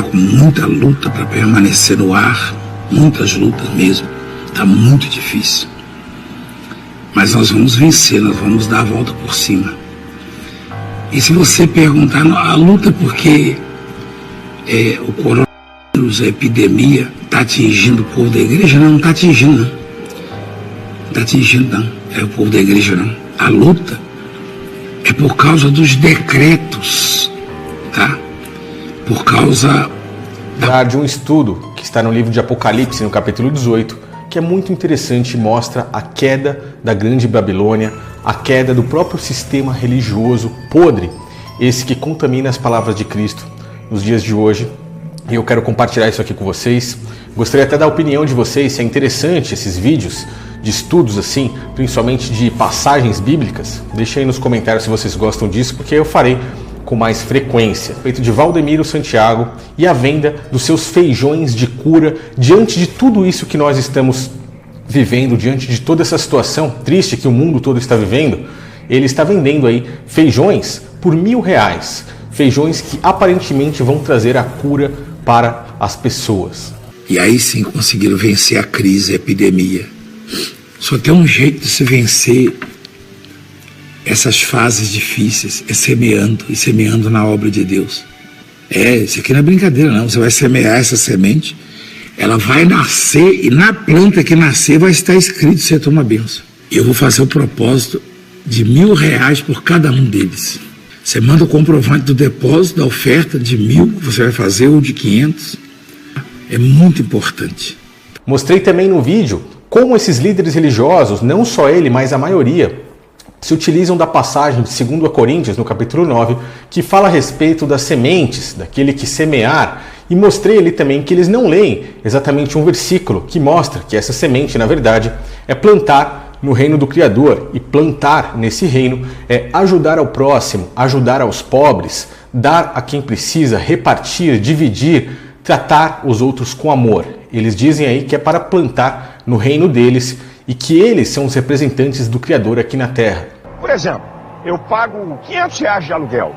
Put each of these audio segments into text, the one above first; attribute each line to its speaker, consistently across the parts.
Speaker 1: com muita luta para permanecer no ar, muitas lutas mesmo. Está muito difícil. Mas nós vamos vencer, nós vamos dar a volta por cima. E se você perguntar, a luta porque o coronavírus, a epidemia, está atingindo o povo da igreja? Não está atingindo, não. Não está atingindo, não. É o povo da igreja, não. A luta é por causa dos decretos, tá? Por causa
Speaker 2: de um estudo que está no livro de Apocalipse, no capítulo 18, que é muito interessante e mostra a queda da Grande Babilônia, a queda do próprio sistema religioso podre, esse que contamina as palavras de Cristo nos dias de hoje. E eu quero compartilhar isso aqui com vocês. Gostaria até da opinião de vocês, se é interessante esses vídeos de estudos assim, principalmente de passagens bíblicas. Deixa aí nos comentários se vocês gostam disso, porque eu farei com mais frequência. Feito de Valdemiro Santiago e a venda dos seus feijões de cura diante de tudo isso que nós estamos vivendo, diante de toda essa situação triste que o mundo todo está vivendo. Ele está vendendo aí feijões por R$1.000, feijões que aparentemente vão trazer a cura para as pessoas.
Speaker 1: E aí sim conseguiram vencer a crise, a epidemia. Só tem um jeito de se vencer essas fases difíceis, é semeando, e semeando na obra de Deus. Isso aqui não é brincadeira, não. Você vai semear essa semente, ela vai nascer, e na planta que nascer vai estar escrito: você toma bênção. E eu vou fazer o propósito de R$1.000 por cada um deles. Você manda o comprovante do depósito, da oferta de 1.000, você vai fazer, ou de 500. É muito importante.
Speaker 2: Mostrei também no vídeo como esses líderes religiosos, não só ele, mas a maioria, se utilizam da passagem de 2 Coríntios, no capítulo 9, que fala a respeito das sementes, daquele que semear, e mostrei ali também que eles não leem exatamente um versículo que mostra que essa semente, na verdade, é plantar no reino do Criador, e plantar nesse reino é ajudar ao próximo, ajudar aos pobres, dar a quem precisa, repartir, dividir, tratar os outros com amor. Eles dizem aí que é para plantar no reino deles e que eles são os representantes do Criador aqui na Terra.
Speaker 3: Por exemplo, eu pago R$500 de aluguel.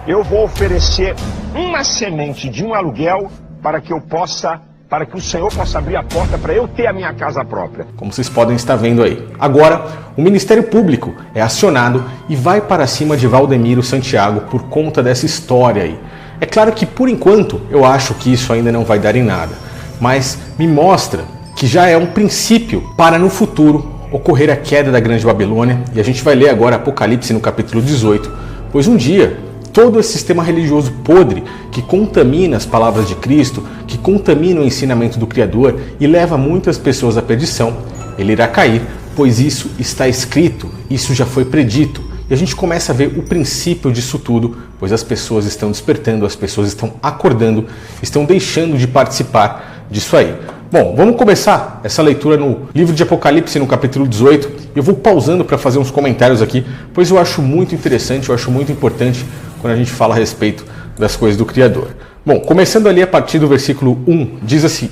Speaker 3: Eu vou oferecer uma semente de um aluguel para que o Senhor possa abrir a porta para eu ter a minha casa própria.
Speaker 2: Como vocês podem estar vendo aí. Agora, o Ministério Público é acionado e vai para cima de Valdemiro Santiago por conta dessa história aí. É claro que, por enquanto, eu acho que isso ainda não vai dar em nada, mas me mostra que já é um princípio para no futuro ocorrer a queda da Grande Babilônia, e a gente vai ler agora Apocalipse no capítulo 18, pois um dia todo esse sistema religioso podre que contamina as palavras de Cristo, que contamina o ensinamento do Criador e leva muitas pessoas à perdição, ele irá cair, pois isso está escrito, isso já foi predito. E a gente começa a ver o princípio disso tudo, pois as pessoas estão despertando, as pessoas estão acordando, estão deixando de participar disso aí. Bom, vamos começar essa leitura no livro de Apocalipse, no capítulo 18. Eu vou pausando para fazer uns comentários aqui, pois eu acho muito interessante, eu acho muito importante quando a gente fala a respeito das coisas do Criador. Bom, começando ali a partir do versículo 1, diz assim: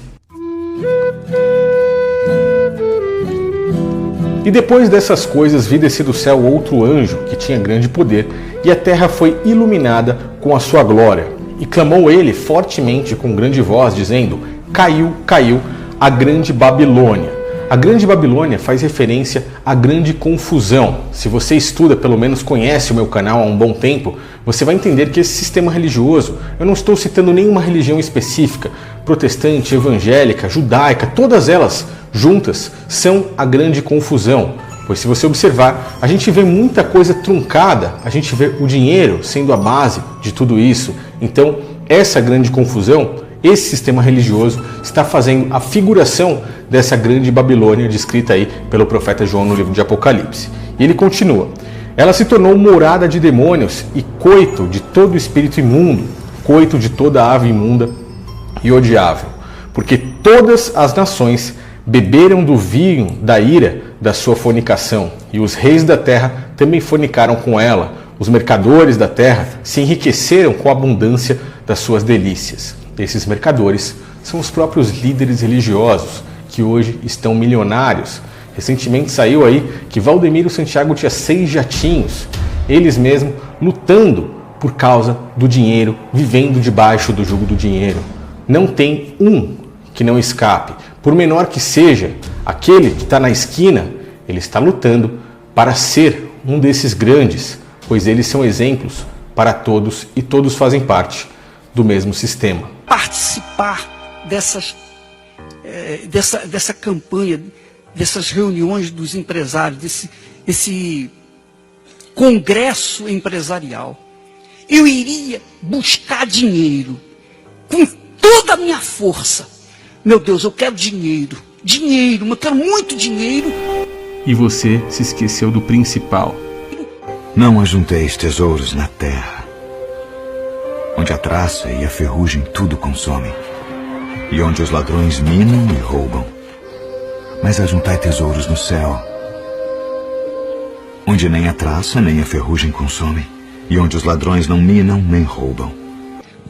Speaker 2: E depois dessas coisas vi descer do céu outro anjo, que tinha grande poder, e a terra foi iluminada com a sua glória. E clamou ele fortemente com grande voz, dizendo: Caiu, caiu a grande Babilônia. A grande Babilônia faz referência à grande confusão. Se você estuda, pelo menos conhece o meu canal há um bom tempo, você vai entender que esse sistema religioso, eu não estou citando nenhuma religião específica, protestante, evangélica, judaica, todas elas juntas são a grande confusão. Pois se você observar, a gente vê muita coisa truncada, a gente vê o dinheiro sendo a base de tudo isso. Então, essa grande confusão, esse sistema religioso está fazendo a figuração dessa grande Babilônia descrita aí pelo profeta João no livro de Apocalipse. E ele continua: Ela se tornou morada de demônios e coito de todo espírito imundo, coito de toda ave imunda e odiável, porque todas as nações beberam do vinho da ira da sua fornicação, e os reis da terra também fornicaram com ela. Os mercadores da terra se enriqueceram com a abundância das suas delícias. Esses mercadores são os próprios líderes religiosos, que hoje estão milionários. Recentemente saiu aí que Valdemiro Santiago tinha 6 jatinhos, eles mesmos lutando por causa do dinheiro, vivendo debaixo do jugo do dinheiro. não tem um que não escape. Por menor que seja, aquele que está na esquina, ele está lutando para ser um desses grandes, pois eles são exemplos para todos e todos fazem parte do mesmo sistema.
Speaker 4: Participar dessa campanha, dessas reuniões dos empresários, desse congresso empresarial. Eu iria buscar dinheiro com toda a minha força. Meu Deus, eu quero dinheiro, eu quero muito dinheiro.
Speaker 2: E você se esqueceu do principal.
Speaker 5: Não ajunteis tesouros na terra, onde a traça e a ferrugem tudo consomem, e onde os ladrões minam e roubam. Mas ajuntai tesouros no céu, onde nem a traça nem a ferrugem consomem, e onde os ladrões não minam nem roubam.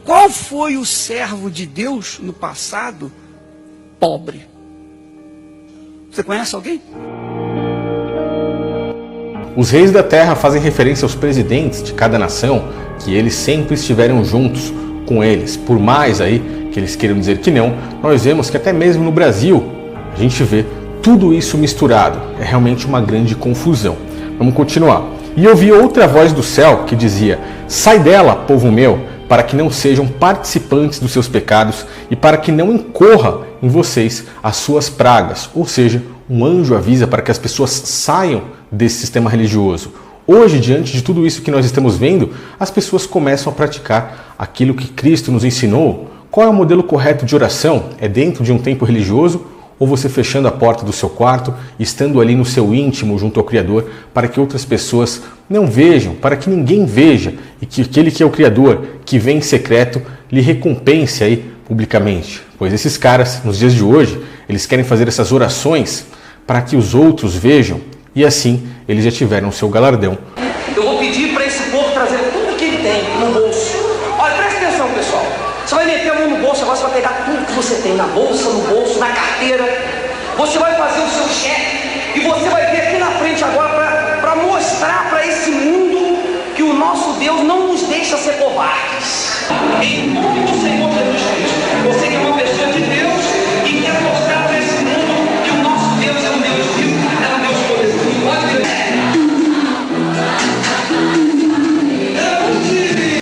Speaker 4: Qual foi o servo de Deus no passado pobre? Você conhece alguém?
Speaker 2: Os reis da terra fazem referência aos presidentes de cada nação, que eles sempre estiveram juntos com eles. Por mais aí que eles queiram dizer que não, nós vemos que até mesmo no Brasil a gente vê tudo isso misturado. É realmente uma grande confusão. Vamos continuar. E eu vi outra voz do céu que dizia: sai dela, povo meu, para que não sejam participantes dos seus pecados e para que não incorra em vocês as suas pragas. Ou seja, um anjo avisa para que as pessoas saiam desse sistema religioso. Hoje, diante de tudo isso que nós estamos vendo, as pessoas começam a praticar aquilo que Cristo nos ensinou. Qual é o modelo correto de oração? É dentro de um templo religioso ou você fechando a porta do seu quarto, estando ali no seu íntimo junto ao Criador, para que outras pessoas não vejam, para que ninguém veja e que aquele que é o Criador, que vem em secreto, lhe recompense aí publicamente? Pois esses caras, nos dias de hoje, eles querem fazer essas orações para que os outros vejam e assim eles já tiveram o seu galardão.
Speaker 6: Eu vou pedir para esse povo trazer tudo que ele tem no bolso. Olha, presta atenção, pessoal. Você vai meter a mão no bolso, agora você vai pegar tudo que você tem na bolsa, no bolso, na carteira. Você vai fazer o seu cheque e você vai vir aqui na frente agora para mostrar para esse mundo que o nosso Deus não nos deixa ser covardes. Em nome do Senhor Jesus Cristo, você que é uma pessoa de Deus e quer mostrar para esse mundo que o nosso Deus é um Deus vivo, é um Deus poderoso.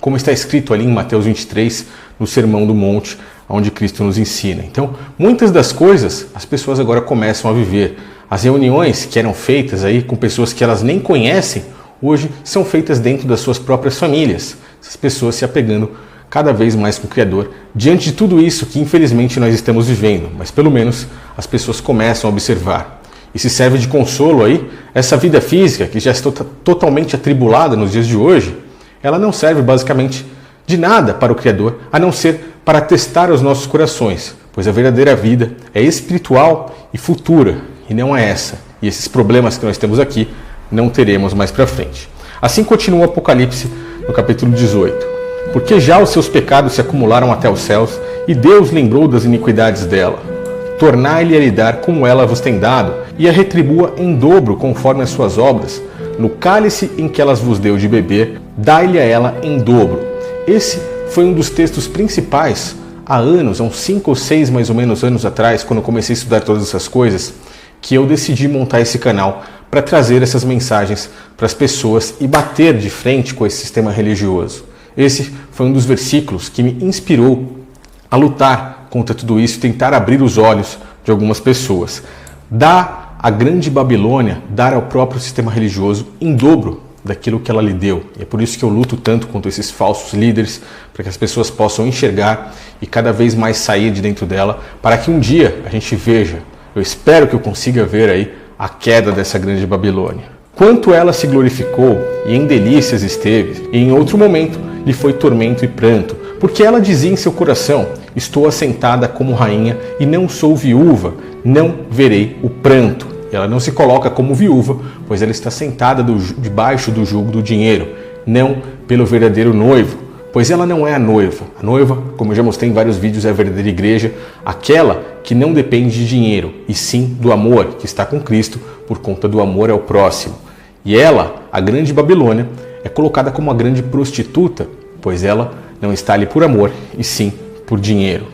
Speaker 2: Como está escrito ali em Mateus 23, no Sermão do Monte, onde Cristo nos ensina. Então, muitas das coisas as pessoas agora começam a viver. As reuniões que eram feitas aí com pessoas que elas nem conhecem, hoje são feitas dentro das suas próprias famílias. Essas pessoas se apegando cada vez mais com o Criador, diante de tudo isso que infelizmente nós estamos vivendo, mas pelo menos as pessoas começam a observar. E se serve de consolo aí, essa vida física, que já está totalmente atribulada nos dias de hoje, ela não serve basicamente de nada para o Criador, a não ser para testar os nossos corações, pois a verdadeira vida é espiritual e futura, e não é essa. E esses problemas que nós temos aqui, não teremos mais para frente. Assim continua o Apocalipse no capítulo 18. Porque já os seus pecados se acumularam até os céus, e Deus lembrou das iniquidades dela. Tornai-lhe a lhe dar como ela vos tem dado, e a retribua em dobro conforme as suas obras. No cálice em que elas vos deu de beber, dai-lhe a ela em dobro. Esse foi um dos textos principais há anos, há uns 5 ou 6 mais ou menos anos atrás, quando eu comecei a estudar todas essas coisas, que eu decidi montar esse canal para trazer essas mensagens para as pessoas e bater de frente com esse sistema religioso. Esse foi um dos versículos que me inspirou a lutar contra tudo isso e tentar abrir os olhos de algumas pessoas. Dá a grande Babilônia, dar ao próprio sistema religioso em dobro daquilo que ela lhe deu. E é por isso que eu luto tanto contra esses falsos líderes, para que as pessoas possam enxergar e cada vez mais sair de dentro dela, para que um dia a gente veja, eu espero que eu consiga ver aí a queda dessa grande Babilônia. Quanto ela se glorificou e em delícias esteve, e em outro momento lhe foi tormento e pranto, porque ela dizia em seu coração: estou assentada como rainha e não sou viúva, não verei o pranto. Ela não se coloca como viúva, pois ela está sentada debaixo do jugo do dinheiro, não pelo verdadeiro noivo, pois ela não é a noiva. A noiva, como eu já mostrei em vários vídeos, é a verdadeira igreja, aquela que não depende de dinheiro, e sim do amor, que está com Cristo por conta do amor ao próximo. E ela, a grande Babilônia, é colocada como a grande prostituta, pois ela não está ali por amor, e sim por dinheiro.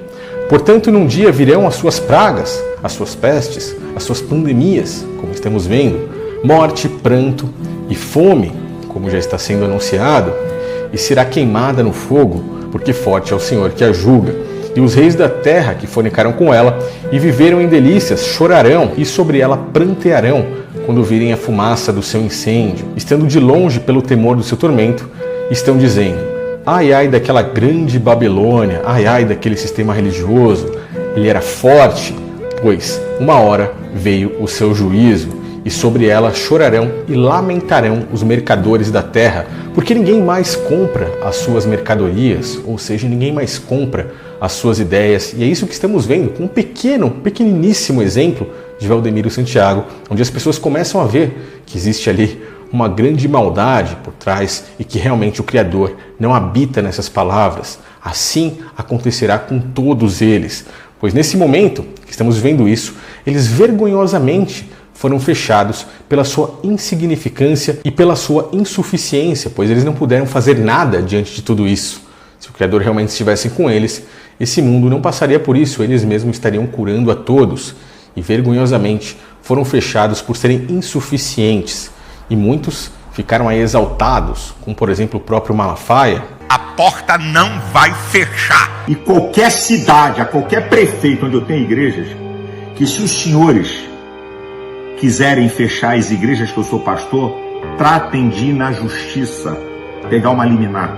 Speaker 2: Portanto, num dia virão as suas pragas, as suas pestes, as suas pandemias, como estamos vendo, morte, pranto e fome, como já está sendo anunciado, e será queimada no fogo, porque forte é o Senhor que a julga. E os reis da terra que fornicaram com ela e viveram em delícias chorarão e sobre ela prantearão quando virem a fumaça do seu incêndio. Estando de longe pelo temor do seu tormento, estão dizendo: ai, ai daquela grande Babilônia, ai, ai daquele sistema religioso. Ele era forte, pois uma hora veio o seu juízo. E sobre ela chorarão e lamentarão os mercadores da terra, porque ninguém mais compra as suas mercadorias, ou seja, ninguém mais compra as suas ideias. E é isso que estamos vendo com um pequeniníssimo exemplo de Valdemiro Santiago, onde as pessoas começam a ver que existe ali uma grande maldade por trás e que realmente o Criador não habita nessas palavras. Assim acontecerá com todos eles, pois nesse momento que estamos vendo isso, eles vergonhosamente foram fechados pela sua insignificância e pela sua insuficiência, pois eles não puderam fazer nada diante de tudo isso. Se o Criador realmente estivesse com eles, esse mundo não passaria por isso, eles mesmos estariam curando a todos. E vergonhosamente foram fechados por serem insuficientes. E muitos ficaram aí exaltados, como por exemplo o próprio Malafaia.
Speaker 7: A porta não vai fechar.
Speaker 8: E qualquer cidade, a qualquer prefeito onde eu tenho igrejas, que se os senhores quiserem fechar as igrejas que eu sou pastor, tratem de ir na justiça, pegar uma liminar.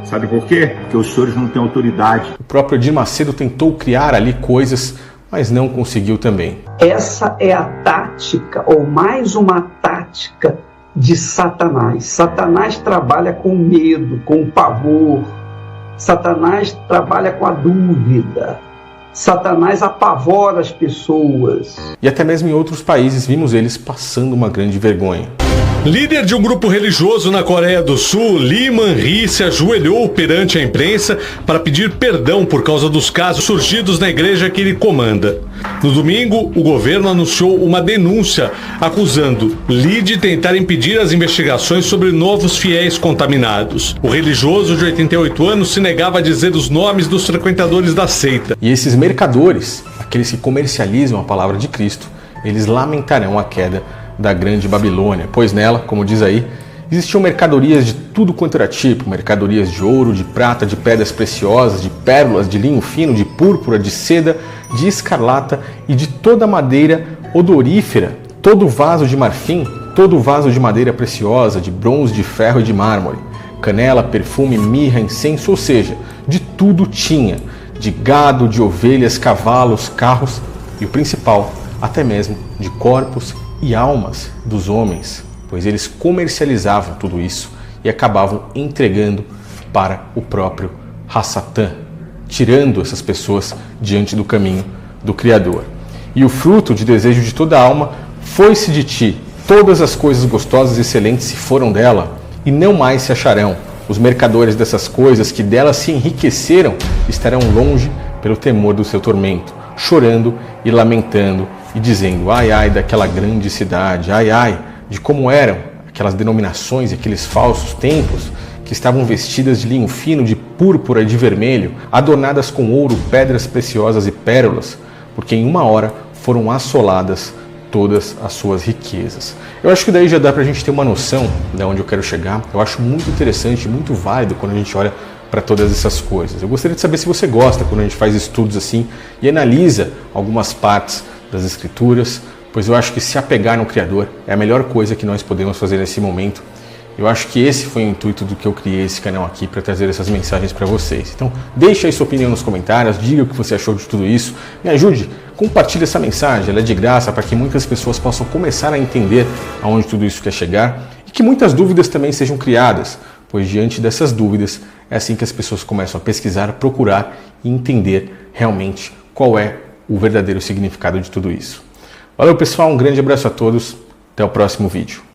Speaker 8: Sabe por quê? Porque os senhores não têm autoridade.
Speaker 2: O próprio Edir Macedo tentou criar ali coisas, mas não conseguiu também.
Speaker 9: Essa é a tática, ou mais uma tática de Satanás. Satanás trabalha com medo, com pavor. Satanás trabalha com a dúvida. Satanás apavora as pessoas.
Speaker 2: E até mesmo em outros países vimos eles passando uma grande vergonha.
Speaker 10: Líder de um grupo religioso na Coreia do Sul, Lee Man-hee, se ajoelhou perante a imprensa para pedir perdão por causa dos casos surgidos na igreja que ele comanda. No domingo, o governo anunciou uma denúncia acusando Lee de tentar impedir as investigações sobre novos fiéis contaminados. O religioso de 88 anos se negava a dizer os nomes dos frequentadores da seita.
Speaker 2: E esses mercadores, aqueles que comercializam a palavra de Cristo, eles lamentarão a queda da grande Babilônia, pois nela, como diz aí, existiam mercadorias de tudo quanto era tipo, mercadorias de ouro, de prata, de pedras preciosas, de pérolas, de linho fino, de púrpura, de seda, de escarlata e de toda madeira odorífera, todo vaso de marfim, todo vaso de madeira preciosa, de bronze, de ferro e de mármore, canela, perfume, mirra, incenso, ou seja, de tudo tinha, de gado, de ovelhas, cavalos, carros e o principal, até mesmo de corpos e almas dos homens, pois eles comercializavam tudo isso e acabavam entregando para o próprio Satã, tirando essas pessoas diante do caminho do Criador. E o fruto de desejo de toda a alma foi-se de ti, todas as coisas gostosas e excelentes se foram dela, e não mais se acharão. Os mercadores dessas coisas que dela se enriqueceram estarão longe pelo temor do seu tormento, chorando e lamentando e dizendo: ai, ai daquela grande cidade, ai, ai de como eram aquelas denominações e aqueles falsos templos que estavam vestidas de linho fino, de púrpura e de vermelho, adornadas com ouro, pedras preciosas e pérolas, porque em uma hora foram assoladas todas as suas riquezas. Eu acho que daí já dá pra gente ter uma noção de onde eu quero chegar. Eu acho muito interessante, muito válido quando a gente olha para todas essas coisas. Eu gostaria de saber se você gosta quando a gente faz estudos assim e analisa algumas partes das Escrituras, pois eu acho que se apegar no Criador é a melhor coisa que nós podemos fazer nesse momento. Eu acho que esse foi o intuito do que eu criei esse canal aqui, para trazer essas mensagens para vocês. Então, deixe aí sua opinião nos comentários, diga o que você achou de tudo isso, me ajude, compartilhe essa mensagem, ela é de graça para que muitas pessoas possam começar a entender aonde tudo isso quer chegar e que muitas dúvidas também sejam criadas, pois diante dessas dúvidas é assim que as pessoas começam a pesquisar, procurar e entender realmente qual é o verdadeiro significado de tudo isso. Valeu pessoal, um grande abraço a todos, até o próximo vídeo.